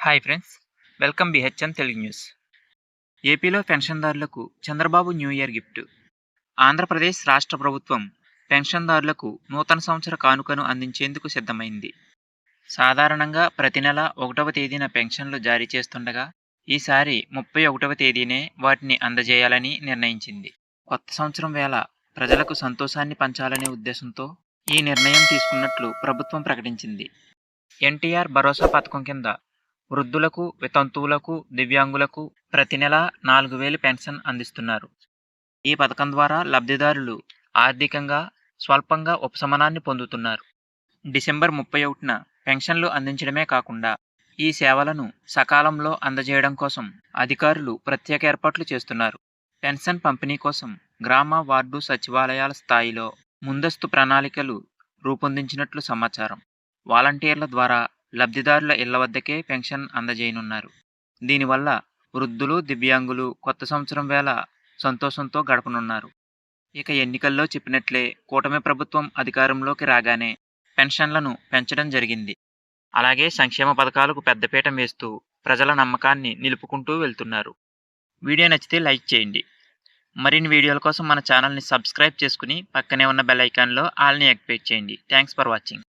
Hi friends, welcome BHN Telugu news. ఏపీలో పెన్షన్దారులకు Chandrababu new year gift. Andhra Pradesh రాష్ట్ర ప్రభుత్వం పెన్షన్దారులకు నూతన సంవత్సర కానుకను అందించేందుకు సిద్ధమైంది. సాధారణంగా ప్రతి నెల 1వ తేదీన పెన్షన్లు జారీ చేస్తుండగా ఈసారి 31వ తేదీనే వాటిని అందజేయాలని నిర్ణయించింది. కొత్త సంవత్సరం వేళ ప్రజలకు సంతోషాన్ని పంచాలనే ఉద్దేశంతో ఈ నిర్ణయం తీసుకున్నట్లు ప్రభుత్వం ప్రకటించింది. ఎన్టీఆర్ భరోసా పథకం కింద వృద్ధులకు, వితంతువులకు, దివ్యాంగులకు ప్రతి నెల 4,000 పెన్షన్ అందిస్తున్నారు. ఈ పథకం ద్వారా లబ్ధిదారులు ఆర్థికంగా స్వల్పంగా ఉపశమనాన్ని పొందుతున్నారు. డిసెంబర్ 31న పెన్షన్లు అందించడమే కాకుండా ఈ సేవలను సకాలంలో అందజేయడం కోసం అధికారులు ప్రత్యేక ఏర్పాట్లు చేస్తున్నారు. పెన్షన్ పంపిణీ కోసం గ్రామ, వార్డు సచివాలయాల స్థాయిలో ముందస్తు ప్రణాళికలు రూపొందించినట్లు సమాచారం. వాలంటీర్ల ద్వారా లబ్ధిదారుల ఇళ్ల వద్దకే పెన్షన్ అందజేయనున్నారు. దీనివల్ల వృద్ధులు, దివ్యాంగులు కొత్త సంవత్సరం వేళ సంతోషంతో గడపనున్నారు. ఇక ఎన్నికల్లో చెప్పినట్లే కూటమి ప్రభుత్వం అధికారంలోకి రాగానే పెన్షన్లను పెంచడం జరిగింది. అలాగే సంక్షేమ పథకాలకు పెద్దపీట వేస్తూ ప్రజల నమ్మకాన్ని నిలుపుకుంటూ వెళ్తున్నారు. వీడియో నచ్చితే లైక్ చేయండి. మరిన్ని వీడియోల కోసం మన ఛానల్ని సబ్స్క్రైబ్ చేసుకుని పక్కనే ఉన్న బెల్ ఐకాన్లో ఆల్ని యాక్టివేట్ చేయండి. Thanks for watching.